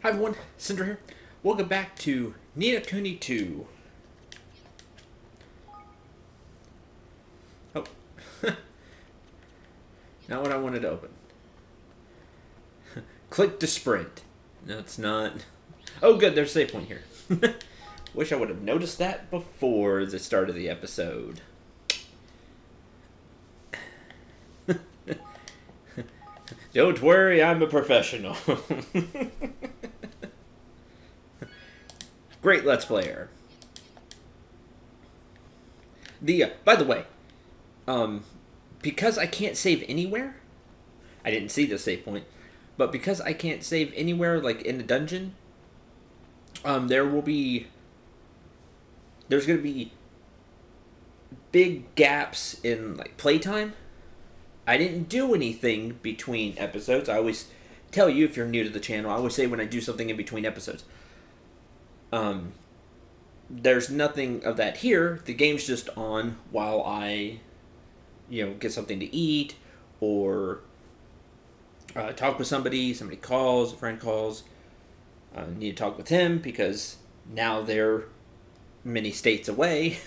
Hi everyone, Cendril here. Welcome back to Kuni 2. Oh. Not what I wanted to open. Click to sprint. No, it's not. Oh good, there's a save point here. Wish I would have noticed that before the start of the episode. Don't worry, I'm a professional. Great Let's Player. By the way, because I can't save anywhere, I didn't see the save point, but because I can't save anywhere, like in the dungeon, there's going to be big gaps in like playtime. I didn't do anything between episodes. I always tell you, if you're new to the channel, I always say when I do something in between episodes. There's nothing of that here. The game's just on while I, get something to eat or talk with somebody. Somebody calls, a friend calls. I need to talk with him because now they're many states away.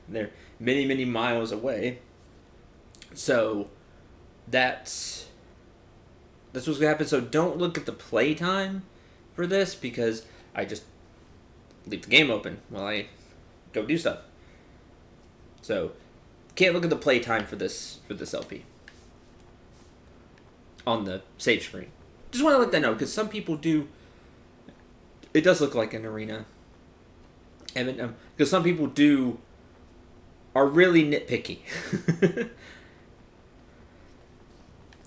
They're many, many miles away. So that's what's going to happen. So don't look at the playtime for this because I just leave the game open while I go do stuff. So can't look at the playtime for this LP on the save screen. Just want to let that know because some people do. It does look like an arena, and because some people are really nitpicky.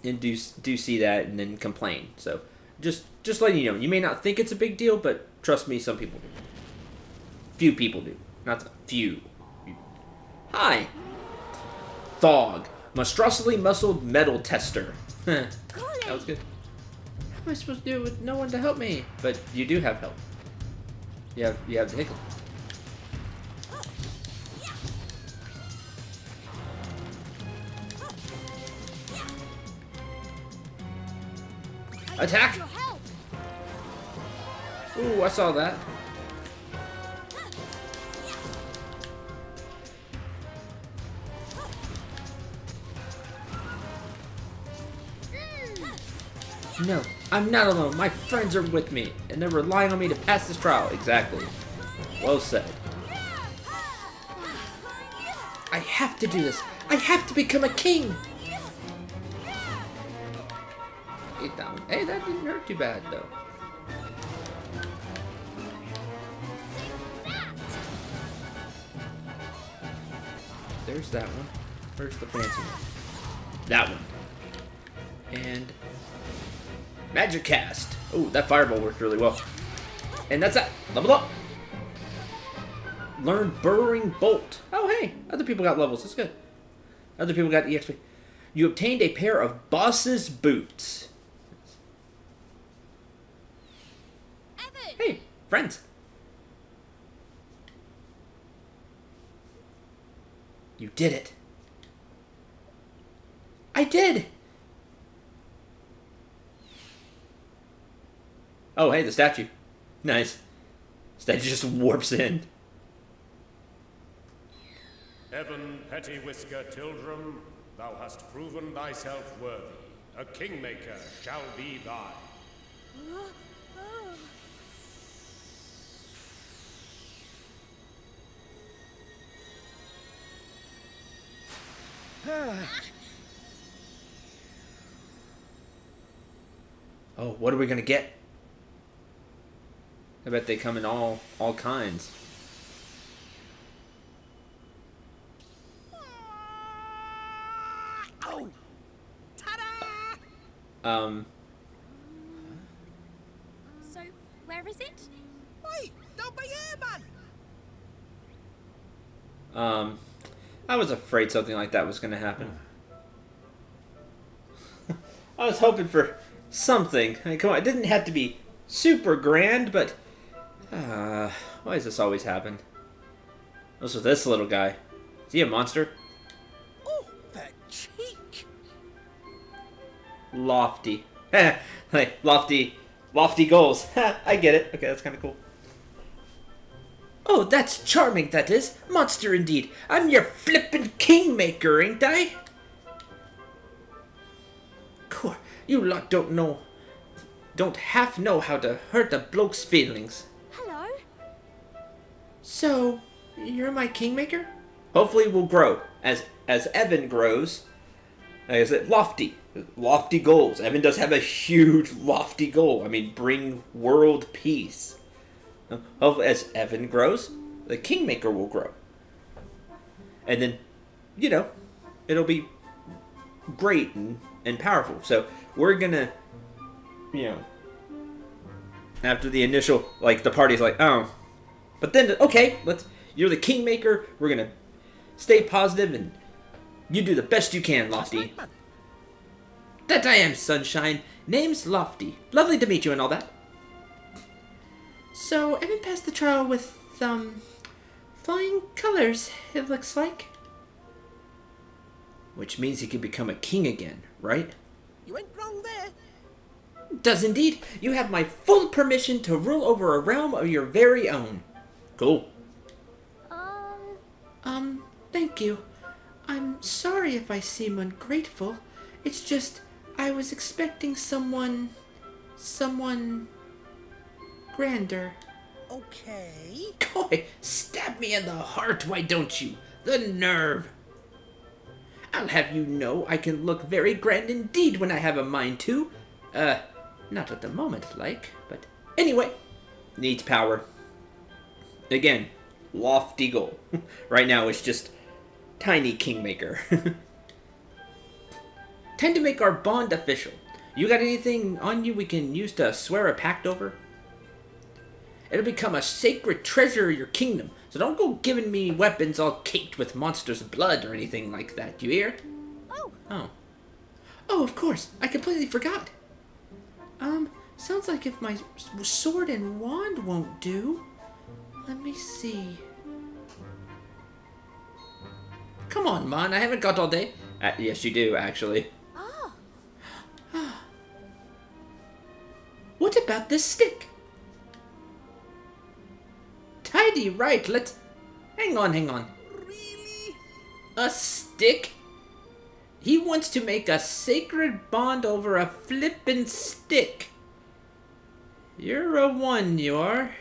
And do see that and then complain. So just letting you know, you may not think it's a big deal, but trust me, some people do. Few people do, not few. Hi, Thog, monstrosity muscled metal tester. That was good. What am I supposed to do with no one to help me? But you do have help. You have the hickle. Attack! Ooh, I saw that. No, I'm not alone. My friends are with me, and they're relying on me to pass this trial. Exactly. Well said. I have to do this. I have to become a king. Hey, that didn't hurt too bad, though. There's that one. Where's the fancy one? That one. And magic cast. Oh, that fireball worked really well. And that's that. Level up. Learn burrowing bolt. Oh, hey. Other people got levels. That's good. Other people got EXP. You obtained a pair of boss's boots. Hey, friends. You did it. I did. Oh, hey, the statue. Nice. Statue just warps in. Heaven, petty whisker Tildrum, thou hast proven thyself worthy. A Kingmaker shall be thine. Oh, what are we gonna get? I bet they come in all kinds. Oh! Ta-da! So, where is it? Wait! Don't be here, man! I was afraid something like that was gonna happen. I was hoping for something. I mean, come on, it didn't have to be super grand, but why does this always happen? Also, this little guy. Is he a monster? Oh, that cheek! Lofty. Like, Lofty Lofty goals. I get it. Okay, that's kind of cool. Oh, that's charming, that is. Monster indeed. I'm your flippin' Kingmaker, ain't I? Cool. You lot don't half know how to hurt a bloke's feelings. Hello? So, you're my Kingmaker? Hopefully we'll grow. As Evan grows, is it lofty goals. Evan does have a huge lofty goal. I mean, bring world peace. As Evan grows, the Kingmaker will grow. And then, you know, it'll be great and powerful. So we're gonna, you know, after the initial, like, the party's like, oh. But then, okay, you're the Kingmaker. We're gonna stay positive and you do the best you can, Lofty. That I am, Sunshine. Name's Lofty. Lovely to meet you and all that. So, Evan passed the trial with, flying colors, it looks like. Which means he could become a king again, right? You ain't wrong there. Does indeed. You have my full permission to rule over a realm of your very own. Cool. Thank you. I'm sorry if I seem ungrateful. It's just, I was expecting someone grander. Okay. Coy, stab me in the heart, why don't you? The nerve. I'll have you know I can look very grand indeed when I have a mind to. Not at the moment, like, but anyway. Needs power. Again, lofty goal. Right now it's just tiny Kingmaker. Time to make our bond official. You got anything on you we can use to swear a pact over? It'll become a sacred treasure of your kingdom, so don't go giving me weapons all caked with monsters' blood or anything like that, you hear? Oh. Oh, of course. I completely forgot. Sounds like if my sword and wand won't do. Let me see. Come on, man. I haven't got all day. Yes, you do, actually. Ah. What about this stick? Tidy, right. Let's... Hang on. Really? A stick? He wants to make a sacred bond over a flippin' stick. You're a one, you are.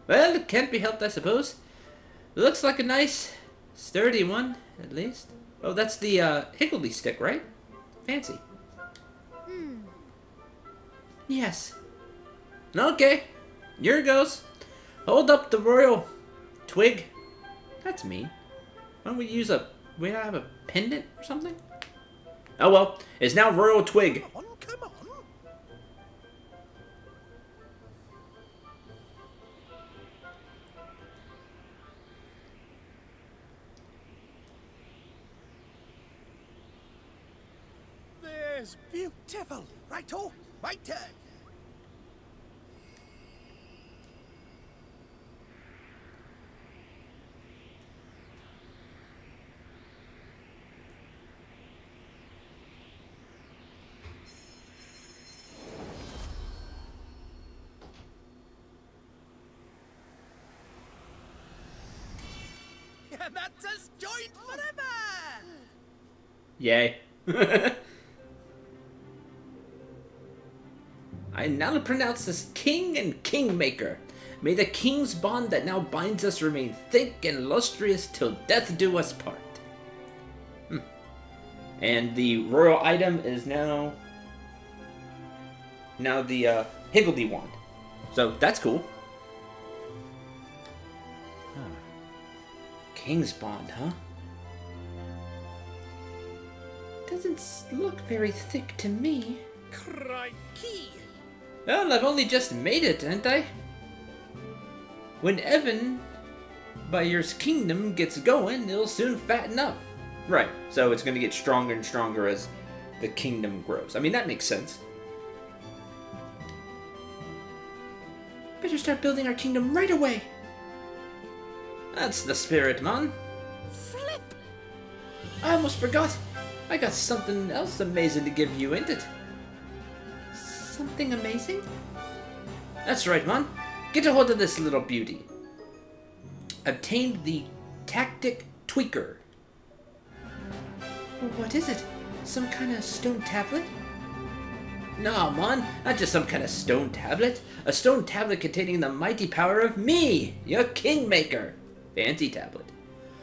Well, it can't be helped, I suppose. Looks like a nice, sturdy one, at least. Oh, that's the higgledy stick, right? Fancy. Yes. Okay. Here goes. Hold up the royal twig. That's mean. Why don't we use we have a pendant or something? Oh well. It's now royal twig. Come on. There's beautiful. Righto, my turn. And that's us joined forever! Yay. I now pronounce this King and Kingmaker. May the King's bond that now binds us remain thick and lustrous till death do us part. And the royal item is now the higgledy wand. So that's cool. King's bond, huh? Doesn't look very thick to me. Crikey! Well, I've only just made it, ain't I? When Evan, by your kingdom, gets going, it'll soon fatten up. Right, so it's going to get stronger and stronger as the kingdom grows. I mean, that makes sense. Better start building our kingdom right away. That's the spirit, man. Flip! I almost forgot. I got something else amazing to give you, ain't it? Something amazing? That's right, man. Get a hold of this little beauty. Obtained the Tactic Tweaker. What is it? Some kind of stone tablet? No, man, not just some kind of stone tablet. A stone tablet containing the mighty power of me, your Kingmaker. Fancy tablet.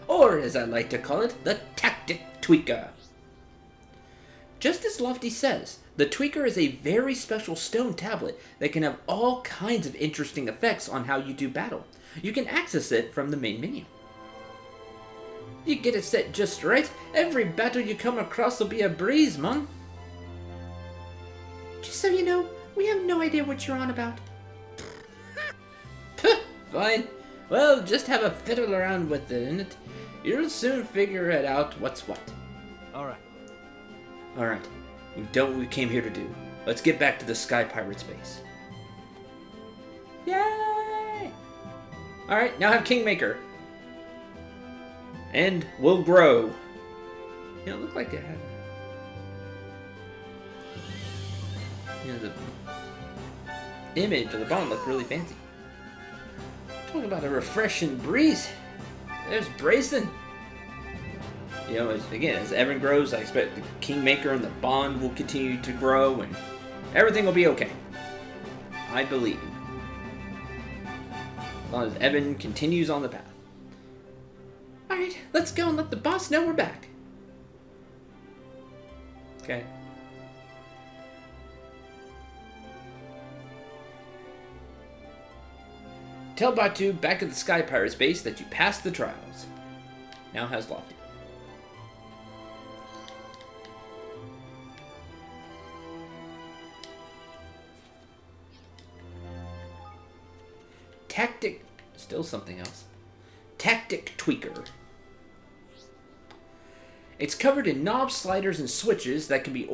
Or, as I like to call it, the Tactic Tweaker. Just as Lofty says, the Tweaker is a very special stone tablet that can have all kinds of interesting effects on how you do battle. You can access it from the main menu. You get it set just right, every battle you come across will be a breeze, man. Just so you know, we have no idea what you're on about. Fine. Well, just have a fiddle around with it, and you'll soon figure it out what's what. Alright. Alright. We've done what we came here to do. Let's get back to the Sky Pirates base. Yay! Alright, now have Kingmaker. And we'll grow. You know, it looked like it had... You know, the image of the bond looked really fancy. Talk about a refreshing breeze. There's Brayson. You know, as Evan grows, I expect the Kingmaker and the bond will continue to grow, and everything will be okay. I believe. As long as Evan continues on the path. Alright, let's go and let the boss know we're back. Okay. Tell Batu back at the Sky Pirates base that you passed the trials. Now has Lofty. Tactic... Still something else. Tactic Tweaker. It's covered in knobs, sliders, and switches that can be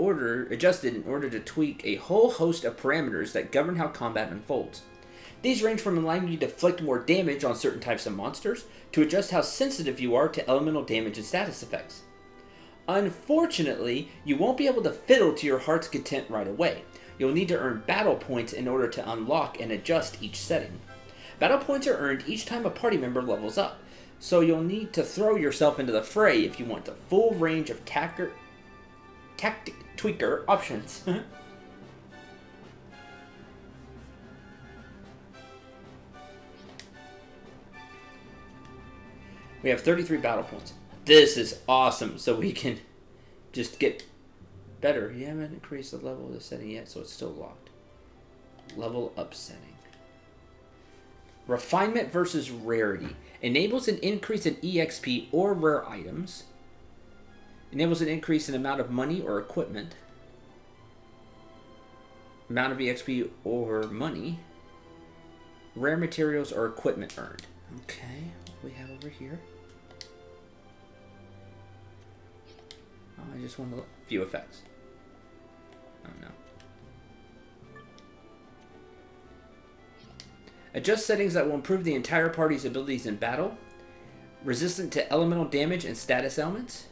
adjusted in order to tweak a whole host of parameters that govern how combat unfolds. These range from allowing you to inflict more damage on certain types of monsters, to adjust how sensitive you are to elemental damage and status effects. Unfortunately, you won't be able to fiddle to your heart's content right away. You'll need to earn battle points in order to unlock and adjust each setting. Battle points are earned each time a party member levels up, so you'll need to throw yourself into the fray if you want the full range of Tactic Tweaker options. We have 33 battle points. This is awesome, so we can just get better. You haven't increased the level of the setting yet, so it's still locked. Level up setting. Refinement versus rarity. Enables an increase in EXP or rare items. Enables an increase in amount of money or equipment. Amount of EXP or money. Rare materials or equipment earned. Okay, what do we have over here? Oh, I just want to view effects. Oh no. Adjust settings that will improve the entire party's abilities in battle. Resistant to elemental damage and status elements.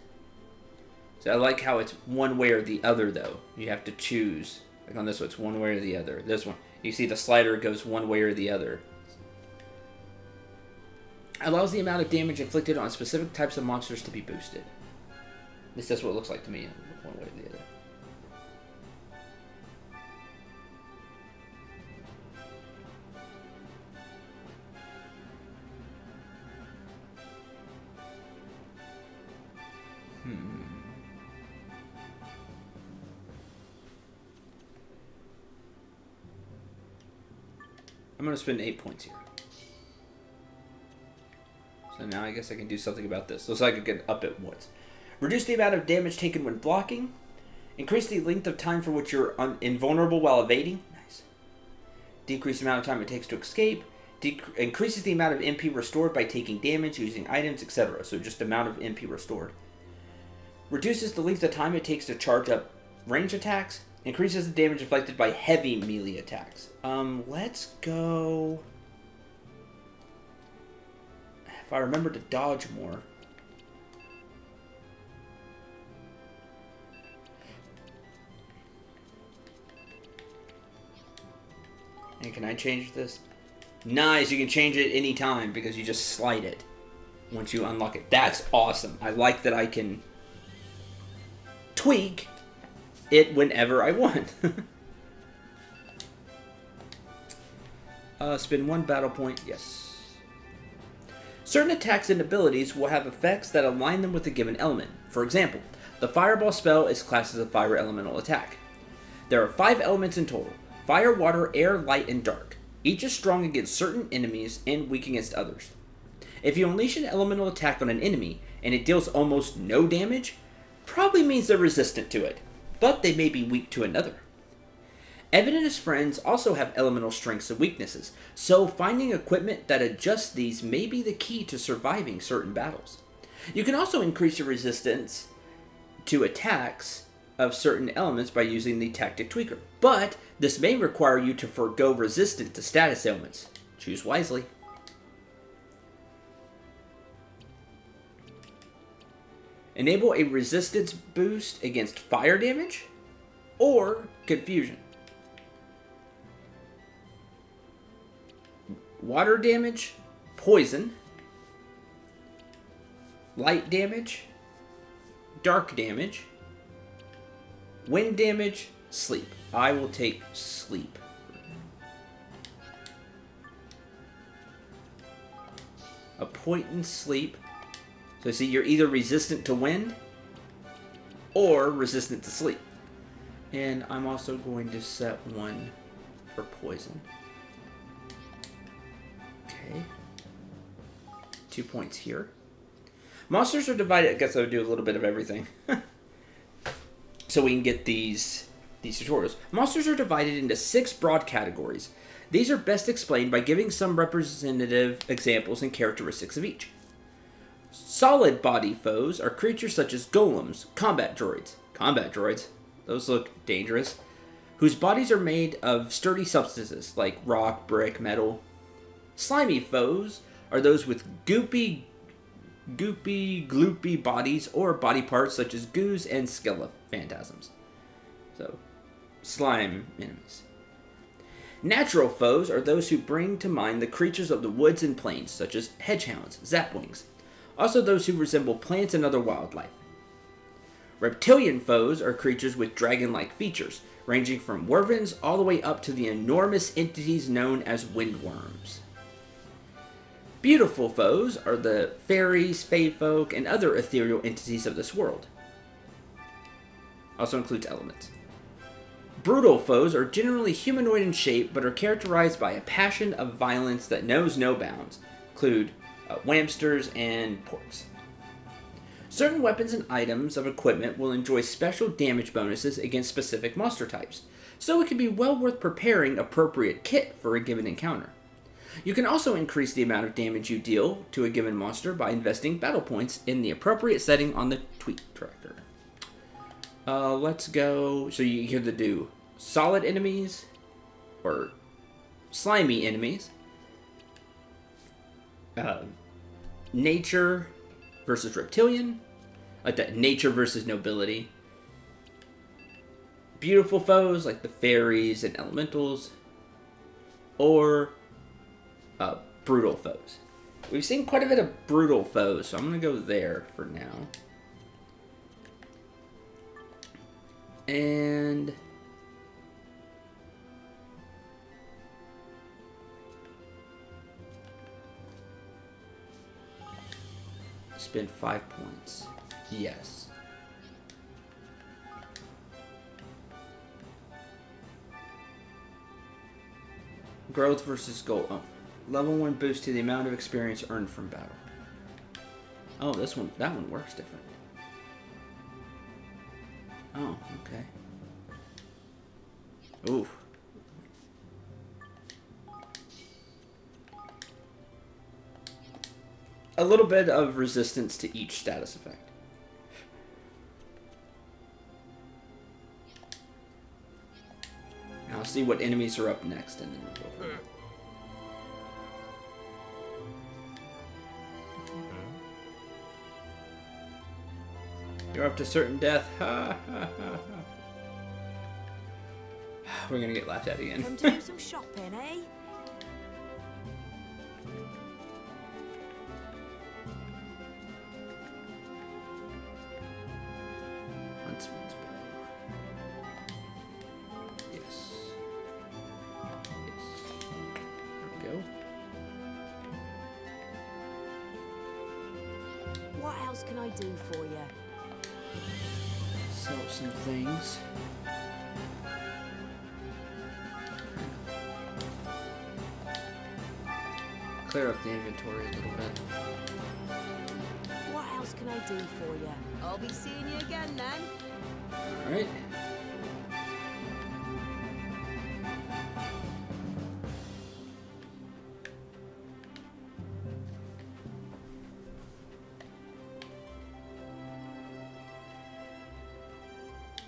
So I like how it's one way or the other, though. You have to choose. Like on this one, it's one way or the other. This one, you see the slider goes one way or the other. Allows the amount of damage inflicted on specific types of monsters to be boosted. At least that's what it looks like to me, one way or the other. I'm going to spend 8 points here. So now I guess I can do something about this. Looks like I can up it once. Reduce the amount of damage taken when blocking. Increase the length of time for which you're invulnerable while evading. Nice. Decrease the amount of time it takes to escape. Increases the amount of MP restored by taking damage, using items, etc. So just amount of MP restored. Reduces the length of time it takes to charge up range attacks. Increases the damage inflicted by heavy melee attacks. Let's go... If I remember to dodge more. And can I change this? Nice, you can change it anytime because you just slide it once you unlock it. That's awesome. I like that I can tweak it whenever I want. Spend 1 battle point. Yes. Certain attacks and abilities will have effects that align them with a given element. For example, the Fireball spell is classed as a fire elemental attack. There are 5 elements in total: fire, water, air, light, and dark. Each is strong against certain enemies and weak against others. If you unleash an elemental attack on an enemy and it deals almost no damage, probably means they're resistant to it, but they may be weak to another. Evan and his friends also have elemental strengths and weaknesses, so finding equipment that adjusts these may be the key to surviving certain battles. You can also increase your resistance to attacks of certain elements by using the Tactic Tweaker, but this may require you to forego resistance to status ailments. Choose wisely. Enable a resistance boost against fire damage or confusion. Water damage, poison. Light damage, dark damage. Wind damage, sleep. I will take sleep. A point in sleep. So see, you're either resistant to wind or resistant to sleep. And I'm also going to set 1 for poison. Okay. 2 points here. Monsters are divided. I guess I would do a little bit of everything. So we can get these tutorials. Monsters are divided into 6 broad categories. These are best explained by giving some representative examples and characteristics of each. Solid body foes are creatures such as golems, combat droids. Combat droids? Those look dangerous. Whose bodies are made of sturdy substances like rock, brick, metal. Slimy foes are those with gloopy bodies or body parts such as goos and skeleton phantasms. So, slime enemies. Natural foes are those who bring to mind the creatures of the woods and plains, such as hedgehounds, zapwings. Also those who resemble plants and other wildlife. Reptilian foes are creatures with dragon-like features, ranging from wyverns all the way up to the enormous entities known as windworms. Beautiful foes are the fairies, fae folk, and other ethereal entities of this world. Also includes elements. Brutal foes are generally humanoid in shape, but are characterized by a passion of violence that knows no bounds. Include whamsters and porks. Certain weapons and items of equipment will enjoy special damage bonuses against specific monster types, so it can be well worth preparing appropriate kit for a given encounter. You can also increase the amount of damage you deal to a given monster by investing battle points in the appropriate setting on the tweak tracker. Let's go. So you either do solid enemies or slimy enemies. Nature versus reptilian. Like that, nature versus nobility. Beautiful foes like the fairies and elementals. Or brutal foes. We've seen quite a bit of brutal foes, so I'm going to go there for now. And spend 5 points. Yes. Growth versus gold. Oh. Level 1 boost to the amount of experience earned from battle. Oh, that one works different. Oh, okay. Ooh. A little bit of resistance to each status effect. I'll see what enemies are up next, and then we'll go from there. You're up to certain death. Ha ha ha ha. We're gonna get laughed at again. Come to do some shopping, eh? Huntsman's bow. Yes. Yes. There we go. What else can I do for you? Sell some things. Clear up the inventory a little bit. What else can I do for you? I'll be seeing you again then. Alright.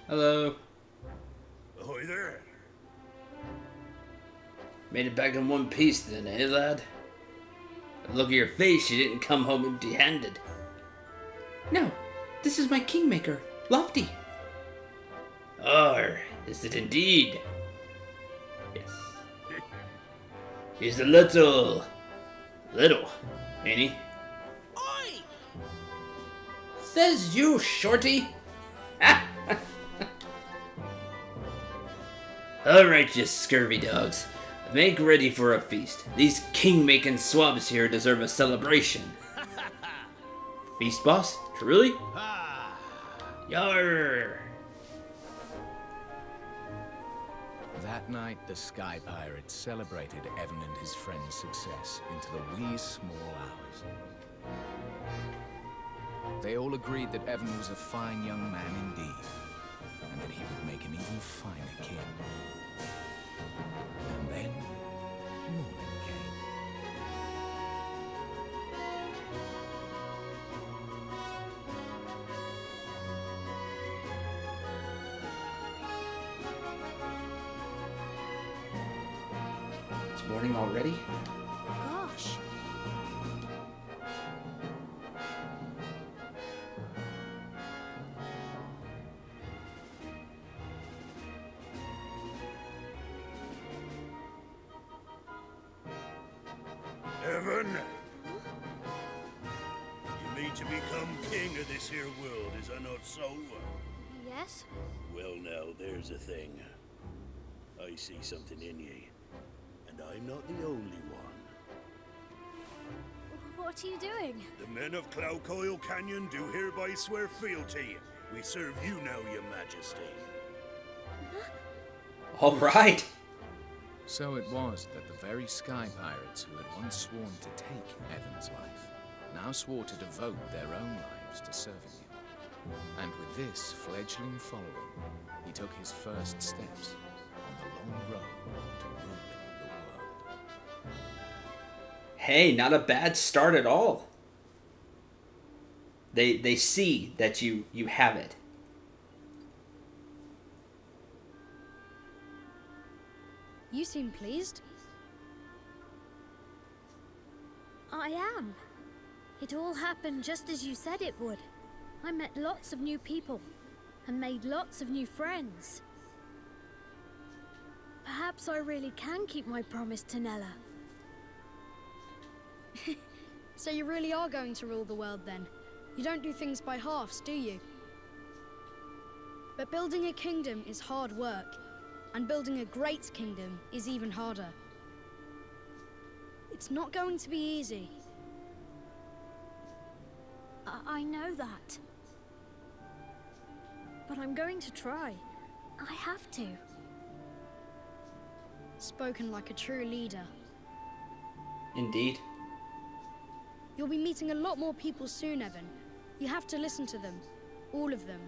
Hello. Ahoy there. Made it back in one piece then, eh, lad? Look at your face, you didn't come home empty-handed. No, this is my Kingmaker, Lofty. Oh, is it indeed? Yes. He's a little, ain't he? Oi! Says you, shorty. Alright, you scurvy dogs. Make ready for a feast. These king-making swabs here deserve a celebration. Feast, boss? Truly? Yarr! That night, the Sky Pirates celebrated Evan and his friend's success into the wee small hours. They all agreed that Evan was a fine young man indeed, and that he would make an even finer king. And then, morning came. It's morning already? Gosh. Evan? You mean to become king of this here world, is that not so? Yes? Well now, there's a thing. I see something in ye. And I'm not the only one. What are you doing? The men of Cloudcoil Canyon do hereby swear fealty. We serve you now, your majesty. Alright! So it was that the very Sky Pirates who had once sworn to take Evan's life now swore to devote their own lives to serving him. And with this fledgling following, he took his first steps on the long road to ruling the world. Hey, not a bad start at all. They see that you have it. You seem pleased. I am. It all happened just as you said it would. I met lots of new people and made lots of new friends. Perhaps I really can keep my promise to Nella. So you really are going to rule the world then? You don't do things by halves, do you? But building a kingdom is hard work, and building a great kingdom is even harder. It's not going to be easy. I know that. But I'm going to try. I have to. Spoken like a true leader. Indeed. You'll be meeting a lot more people soon, Evan. You have to listen to them. All of them.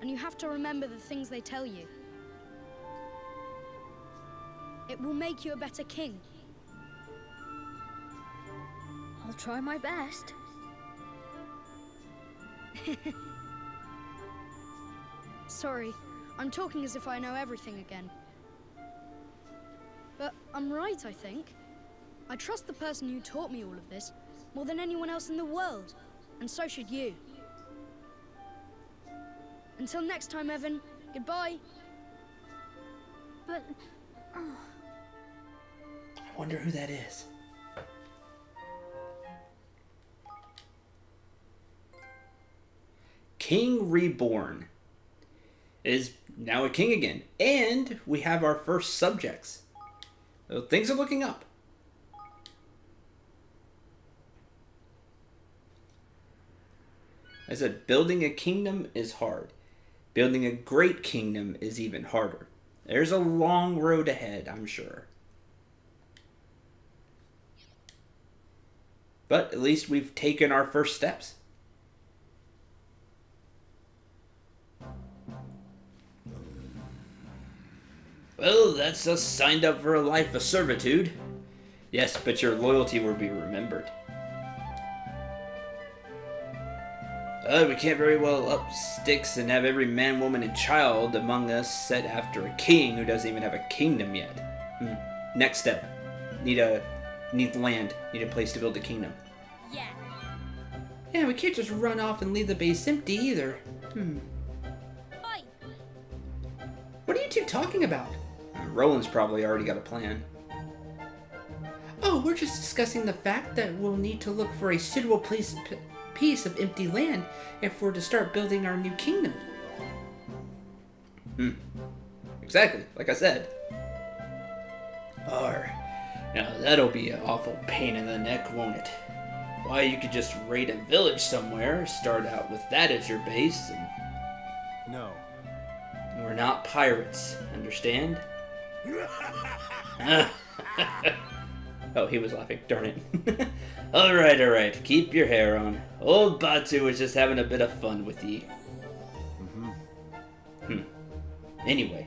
And you have to remember the things they tell you. It will make you a better king. I'll try my best. Sorry, I'm talking as if I know everything again. But I'm right, I think. I trust the person who taught me all of this more than anyone else in the world, and so should you. Until next time, Evan, goodbye. but... I wonder who that is. King Reborn is now a king again. And we have our first subjects. So things are looking up. I said, building a kingdom is hard. Building a great kingdom is even harder. There's a long road ahead, I'm sure. But at least we've taken our first steps. Well, that's us signed up for a life of servitude. Yes, but your loyalty will be remembered. We can't very well up sticks and have every man, woman, and child among us set after a king who doesn't even have a kingdom yet. Next step. Need land. Need a place to build a kingdom. Yeah. Yeah, we can't just run off and leave the base empty either. Oi. What are you two talking about? Roland's probably already got a plan. Oh, we're just discussing the fact that we'll need to look for a suitable piece of empty land if we're to start building our new kingdom. Exactly, like I said. Now that'll be an awful pain in the neck, won't it? Why, you could just raid a village somewhere, start out with that as your base, and... No. We're not pirates, understand? Oh, he was laughing. Darn it. Alright. Keep your hair on. Old Batu was just having a bit of fun with ye. Anyway,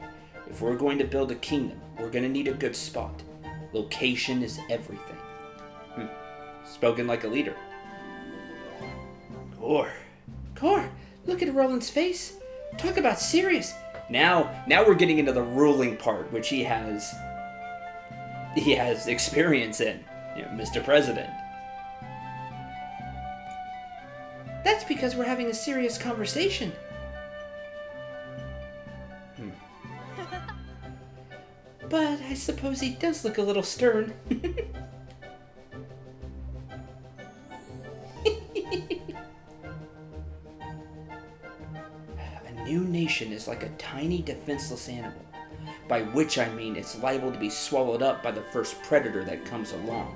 if we're going to build a kingdom, we're going to need a good spot. Location is everything. Spoken like a leader. Core, look at Roland's face. Talk about serious. Now we're getting into the ruling part, which he has experience in, Mr. President. That's because we're having a serious conversation. But I suppose he does look a little stern. A new nation is like a tiny defenseless animal, by which I mean it's liable to be swallowed up by the first predator that comes along.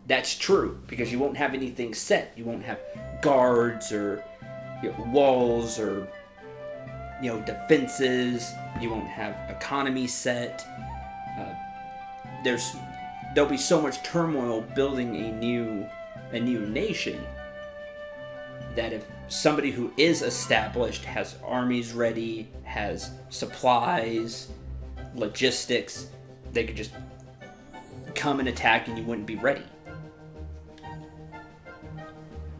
That's true, because you won't have anything set. You won't have guards or walls or defenses. You won't have economy set. There'll be so much turmoil building a new nation that if somebody who is established has armies ready, has supplies, logistics, they could just come and attack and you wouldn't be ready.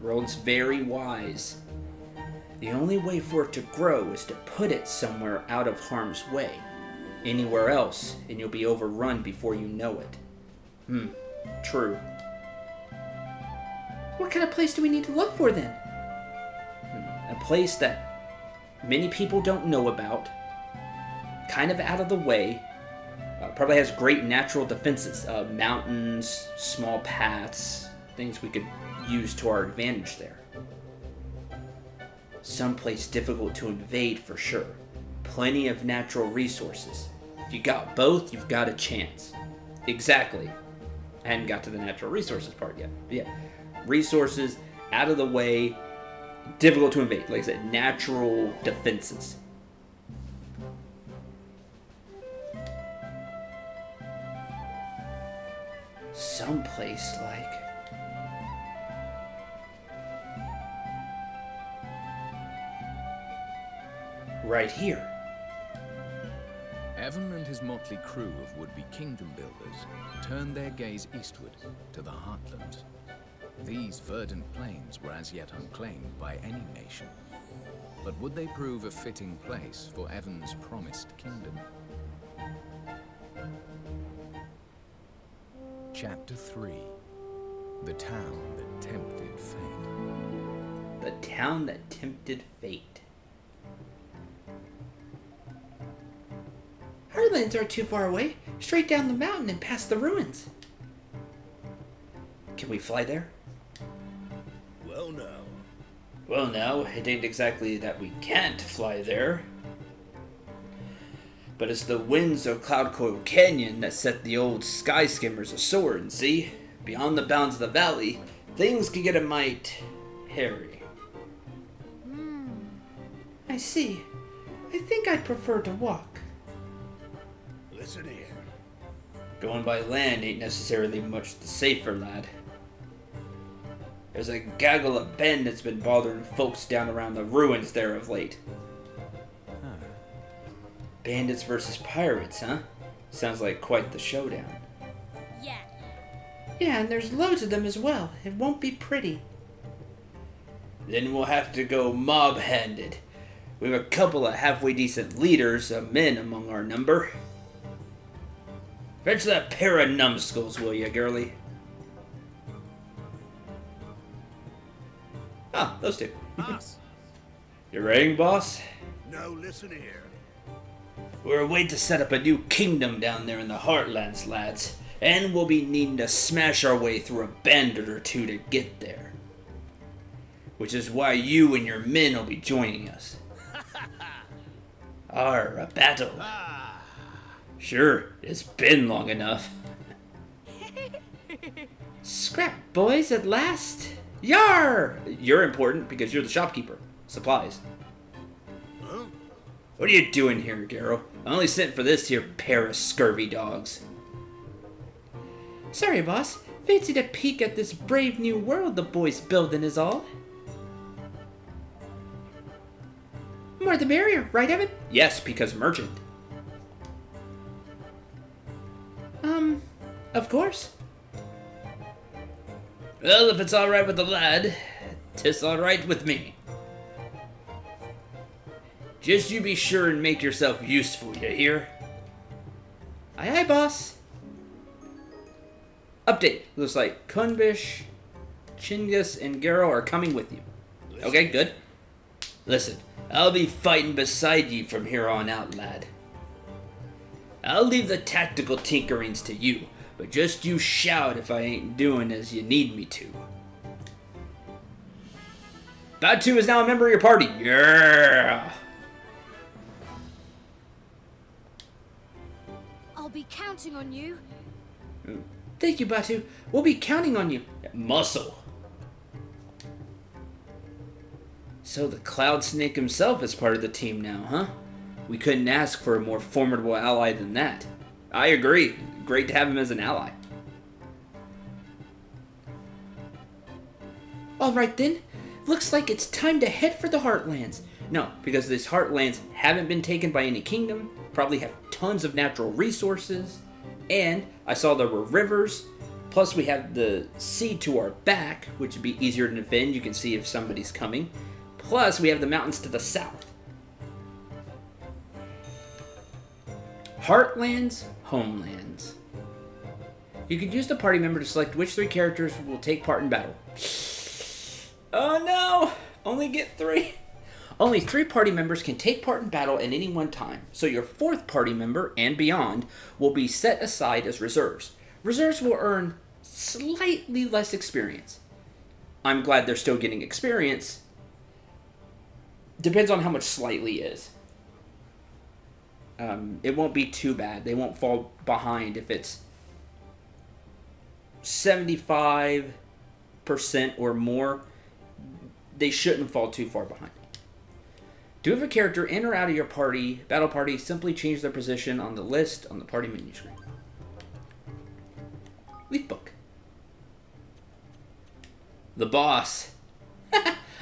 Roland's very wise. The only way for it to grow is to put it somewhere out of harm's way. Anywhere else, and you'll be overrun before you know it. True. What kind of place do we need to look for then? A place that many people don't know about, kind of out of the way, probably has great natural defenses, mountains, small paths, things we could use to our advantage there. Someplace difficult to invade for sure. Plenty of natural resources. If you got both, you've got a chance. Exactly. I hadn't got to the natural resources part yet. But yeah, resources, out of the way, difficult to invade. Like I said, natural defenses. Someplace like... right here. Evan and his motley crew of would-be kingdom builders turned their gaze eastward to the heartlands. These verdant plains were as yet unclaimed by any nation. But would they prove a fitting place for Evan's promised kingdom? Chapter 3. The Town That Tempted Fate. The Town That Tempted Fate. How are Heartlands aren't too far away. Straight down the mountain and past the ruins. Can we fly there? Well, no. Well, now, it ain't exactly that we can't fly there. But it's the winds of Cloudcoil Canyon that set the old sky skimmers a-soaring, see? Beyond the bounds of the valley, things can get a mite hairy. I see. I think I'd prefer to walk. Listen here. Going by land ain't necessarily much the safer, lad. There's a gaggle of bandits been bothering folks down around the ruins there of late. Bandits versus pirates, huh? Sounds like quite the showdown. Yeah. Yeah, and there's loads of them as well. It won't be pretty. Then we'll have to go mob-handed. We have a couple of halfway decent leaders of men among our number. Fetch that pair of numbskulls, will ya, girlie? Ah, those two. Boss. You ready, boss? No, listen here. We're away to set up a new kingdom down there in the Heartlands, lads. And we'll be needing to smash our way through a bandit or two to get there. Which is why you and your men will be joining us. Arr, a battle. Sure, it's been long enough. Scrap, boys, at last. Yar! You're important because you're the shopkeeper. Supplies. Huh? What are you doing here, Garrow? I only sent for this here pair of scurvy dogs. Sorry, boss. Fancied a peek at this brave new world the boys building is all. More the merrier, right, Evan? Yes, because merchant. Of course. Well, if it's alright with the lad, 'tis alright with me. Just you be sure and make yourself useful, you hear? Aye, aye, boss. Update. Looks like Kunbish, Chingus, and Garrow are coming with you. Okay, good. Listen, I'll be fighting beside you from here on out, lad. I'll leave the tactical tinkerings to you, but just you shout if I ain't doing as you need me to. Batu is now a member of your party. Yeah! I'll be counting on you. Thank you, Batu. We'll be counting on you. Muscle. So the Cloud Snake himself is part of the team now, huh? We couldn't ask for a more formidable ally than that. I agree. Great to have him as an ally. Alright then. Looks like it's time to head for the Heartlands. No, because these Heartlands haven't been taken by any kingdom, probably have tons of natural resources, and I saw there were rivers, plus we have the sea to our back, which would be easier to defend. You can see if somebody's coming. Plus, we have the mountains to the south. Heartlands, Homelands. You could use the party member to select which 3 characters will take part in battle. Oh no! Only get 3. Only 3 party members can take part in battle at any one time, so your 4th party member and beyond will be set aside as reserves. Reserves will earn slightly less experience. I'm glad they're still getting experience. Depends on how much slightly is. It won't be too bad. They won't fall behind if it's 75% or more. They shouldn't fall too far behind. To move a character in or out of your party, battle party, simply change their position on the list on the party menu screen. Leaf book. The boss.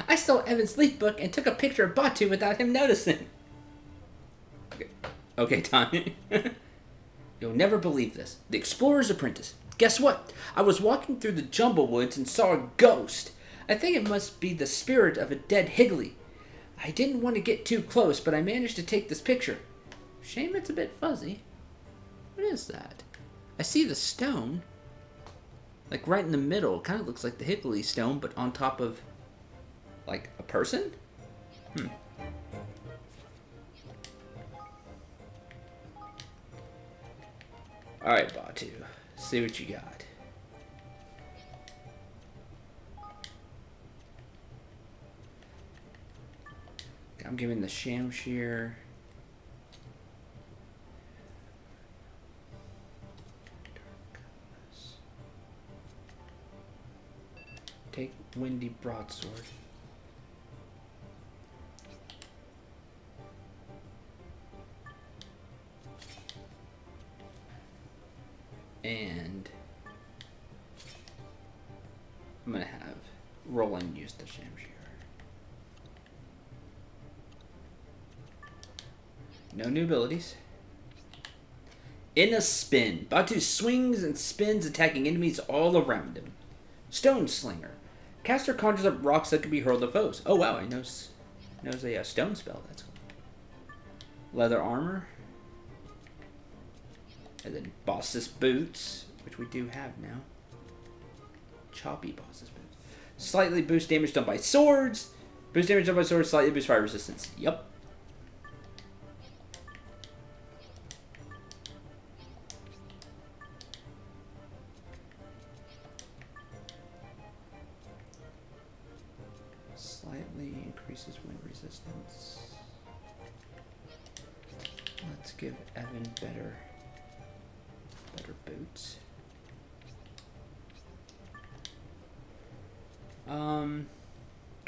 I stole Evan's leaf book and took a picture of Batu without him noticing. Okay, Tommy. You'll never believe this. The Explorer's Apprentice. Guess what? I was walking through the Jumble Woods and saw a ghost. I think it must be the spirit of a dead Higgly. I didn't want to get too close, but I managed to take this picture. Shame it's a bit fuzzy. What is that? I see the stone. Like right in the middle. It kind of looks like the Higgly stone, but on top of, like, a person? Alright, Batu. See what you got. I'm giving the Shamshir. Take Windy Broadsword. And I'm gonna have Roland use the Shamshir. No new abilities. In a spin, Batu swings and spins, attacking enemies all around him. Stone Slinger. Caster conjures up rocks that can be hurled at foes. Oh wow, he knows a stone spell. That's cool. Leather armor. And then Boss's boots, which we do have now. Choppy Boss's boots. Slightly boost damage done by swords. Boost damage done by swords, slightly boost fire resistance. Yup. Slightly increases wind resistance. Let's give Evan better boots.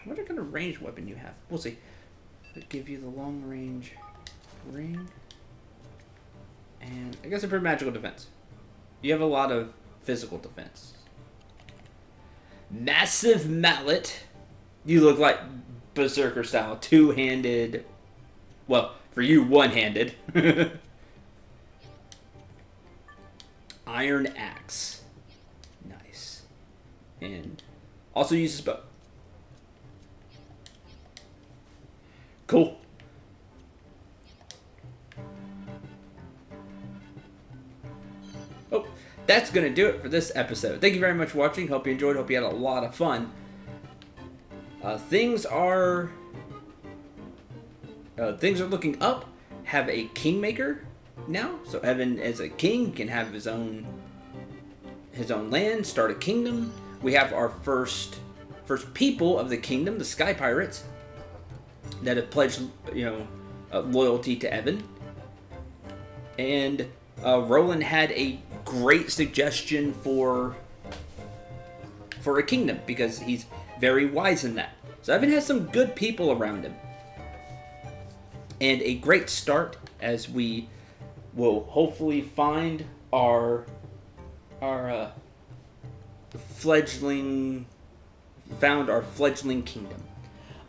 What kind of ranged weapon you have? We'll see. It'll give you the long range ring. And I guess a pretty magical defense. You have a lot of physical defense. Massive mallet. You look like Berserker style. Two-handed. Well, for you, one-handed. Iron axe. Nice. And also uses bow. Cool. Oh, that's going to do it for this episode. Thank you very much for watching. Hope you enjoyed. Hope you had a lot of fun. Things are looking up. Have a Kingmaker now. So Evan, as a king, can have his own land, start a kingdom. We have our first people of the kingdom, the Sky Pirates, that have pledged, loyalty to Evan. And Roland had a great suggestion for a kingdom because he's very wise in that. So Evan has some good people around him. And a great start as we will hopefully find our fledgling kingdom.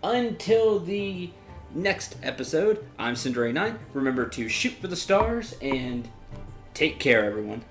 Until the next episode, I'm Cendril 9. Remember to shoot for the stars and take care, everyone.